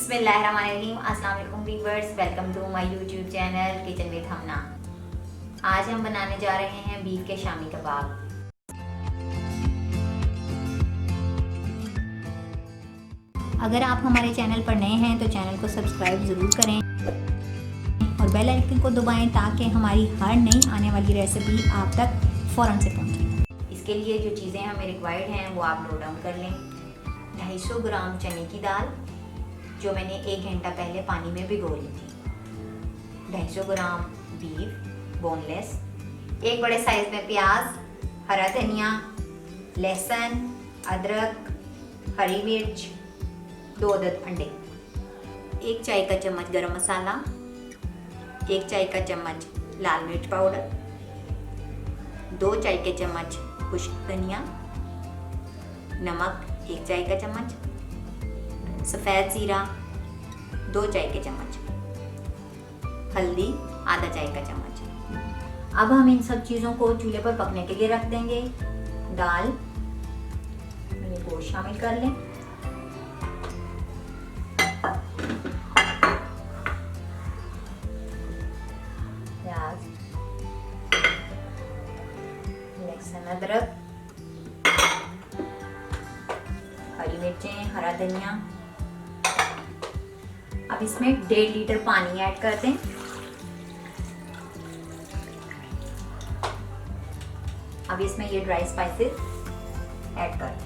बिस्मिल्लाहिर्रहमानिर्रहीम। अस्सलाम वालेकुम viewers, welcome to my YouTube channel kitchen with Hamna. आज हम बनाने जा रहे हैं बीफ के शामी कबाब। अगर आप हमारे चैनल पर नए हैं तो चैनल को सब्सक्राइब ज़रूर करें और बेल आइकन को दबाएं ताकि हमारी हर नई आने वाली रेसिपी आप तक फ़ौरन से पहुंचे। इसके लिए जो चीज़ें हमें रिक्वायर्ड हैं वो आप नोट डाउन कर लें। 250 ग्राम चने की दाल जो मैंने 1 घंटा पहले पानी में भिगो ली थी। 250 ग्राम बीफ बोनलेस, 1 बड़े साइज में प्याज, हरा धनिया, लहसुन, अदरक, हरी मिर्च, 2 अदद अंडे, 1 चाय का चम्मच गरम मसाला, 1 चाय का चम्मच लाल मिर्च पाउडर, 2 चाय के चम्मच खुश्क धनिया, नमक 1 चाय का चम्मच, सफ़ेद ज़ीरा 2 चाय के चम्मच, हल्दी आधा चाय का चम्मच। अब हम इन सब चीज़ों को चूल्हे पर पकने के लिए रख देंगे। दाल में गोश्त शामिल कर लें। प्याज, लहसुन, अदरक, हरी मिर्चें, हरा धनिया। अब इसमें 1.5 लीटर पानी ऐड कर दें। अब इसमें ये ड्राई स्पाइसेस ऐड कर दें।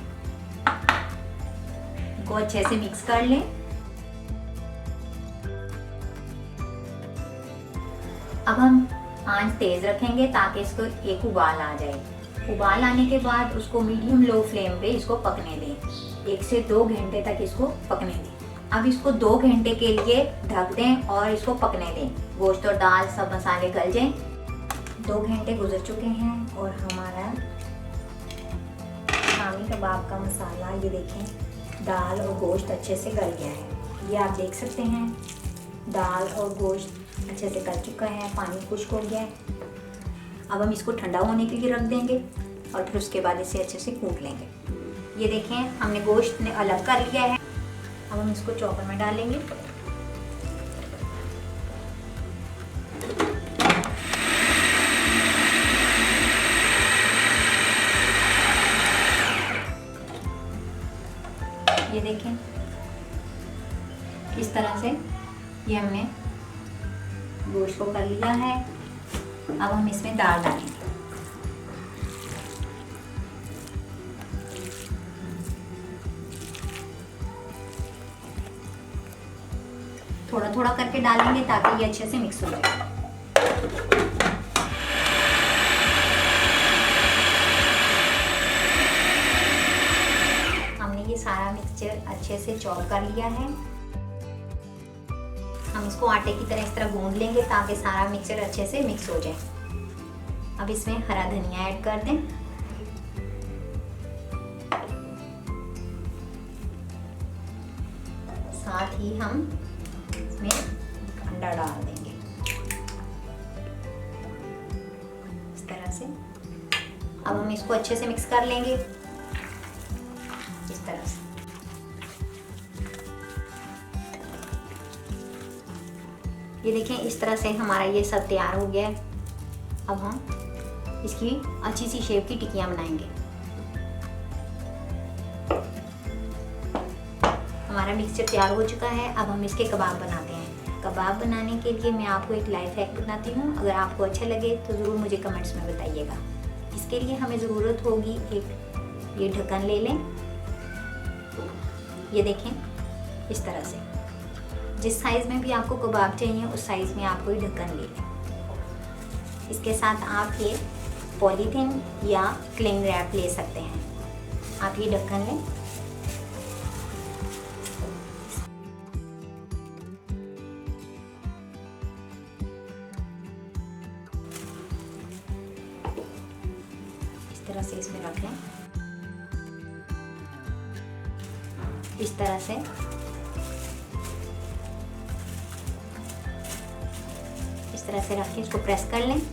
इनको अच्छे से मिक्स कर लें। अब हम आंच तेज रखेंगे ताकि इसको एक उबाल आ जाए। उबाल आने के बाद उसको मीडियम लो फ्लेम पे इसको पकने दें। 1 से 2 घंटे तक इसको पकने दें। अब इसको 2 घंटे के लिए ढक दें और इसको पकने दें। गोश्त और दाल सब मसाले गल जाएं। 2 घंटे गुजर चुके हैं और हमारा शामी कबाब का मसाला ये देखें, दाल और गोश्त अच्छे से गल गया है। ये आप देख सकते हैं दाल और गोश्त अच्छे से गल चुका है, पानी खुश्क हो गया है। अब हम इसको ठंडा होने के लिए रख देंगे और फिर उसके बाद इसे अच्छे से कूट लेंगे। ये देखें हमने गोश्त ने अलग कर लिया है। अब हम इसको चॉपर में डालेंगे। ये देखें इस तरह से ये हमने गोश्त को कर लिया है। अब हम इसमें दाल डालेंगे। थोड़ा थोड़ा करके डालेंगे ताकि ये अच्छे से मिक्स हो जाए। हमने ये सारा मिक्सचर अच्छे से चॉप कर लिया है। हम इसको आटे की तरह इस तरह गूंद लेंगे ताकि सारा मिक्सचर अच्छे से मिक्स हो जाए। अब इसमें हरा धनिया ऐड कर दें। साथ ही हम इसमें अंडा डाल देंगे इस तरह से। अब हम इसको अच्छे से मिक्स कर लेंगे इस तरह से। ये देखें इस तरह से हमारा ये सब तैयार हो गया है। अब हम इसकी अच्छी सी शेप की टिक्कियां बनाएंगे। हमारा मिक्सचर तैयार हो चुका है। अब हम इसके कबाब बनाते हैं। कबाब बनाने के लिए मैं आपको एक लाइफ हैक बताती हूँ। अगर आपको अच्छा लगे तो ज़रूर मुझे कमेंट्स में बताइएगा। इसके लिए हमें ज़रूरत होगी एक ये ढक्कन ले लें। ये देखें इस तरह से जिस साइज़ में भी आपको कबाब चाहिए उस साइज़ में आपको ये ढक्कन ले लें। इसके साथ आप ये पॉलीथीन या क्लिंग रैप ले सकते हैं। आप ये ढक्कन लें। इस तरह से इसमें रख लें। इस तरह से रख के इसको प्रेस कर लें। इस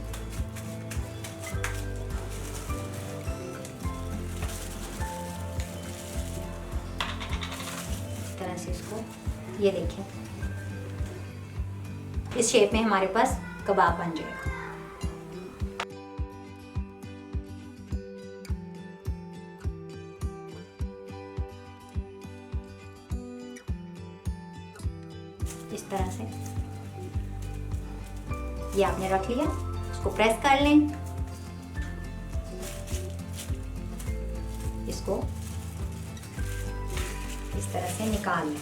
तरह से इसको ये देखें, इस शेप में हमारे पास कबाब बन जाएगा। इस तरह से ये आपने रख लिया, इसको प्रेस कर लें, इसको इस तरह से निकाल लें।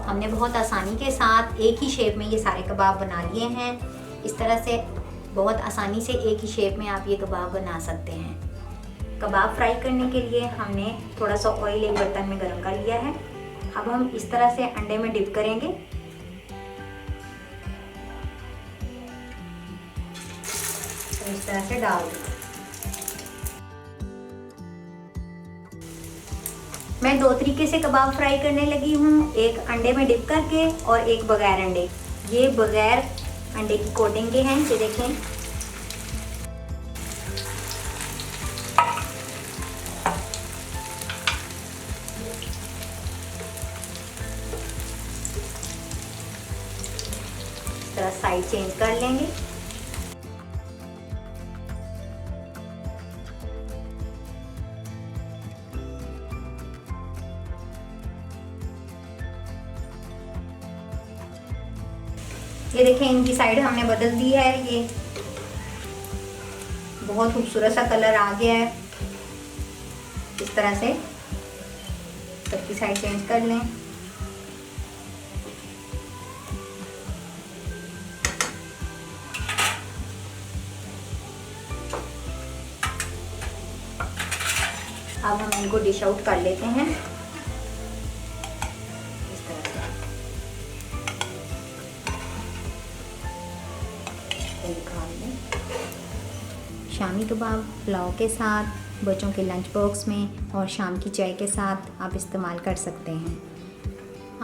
हमने बहुत आसानी के साथ एक ही शेप में ये सारे कबाब बना लिए हैं। इस तरह से बहुत आसानी से एक ही शेप में आप ये कबाब बना सकते हैं। कबाब फ्राई करने के लिए हमने थोड़ा सा ऑयल एक बर्तन में गर्म कर लिया है। अब हम इस तरह से अंडे में डिप करेंगे। तो इस तरह से डाल देंगे। मैं दो तरीके से कबाब फ्राई करने लगी हूँ, एक अंडे में डिप करके और एक बगैर अंडे। ये बगैर अंडे की कोटिंग के हैं, ये देखें। इस तरह साइड चेंज कर लेंगे। ये देखें, इनकी साइड हमने बदल दी है। ये बहुत खूबसूरत सा कलर आ गया है। इस तरह से सबकी साइड चेंज कर लें। अब हम इनको डिश आउट कर लेते हैं। शामी कबाब पुलाव के साथ, बच्चों के लंच बॉक्स में और शाम की चाय के साथ आप इस्तेमाल कर सकते हैं।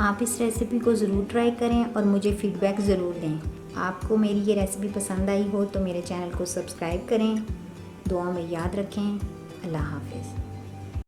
आप इस रेसिपी को ज़रूर ट्राई करें और मुझे फ़ीडबैक ज़रूर दें। आपको मेरी ये रेसिपी पसंद आई हो तो मेरे चैनल को सब्सक्राइब करें। दुआ में याद रखें। अल्लाह हाफ़िज़।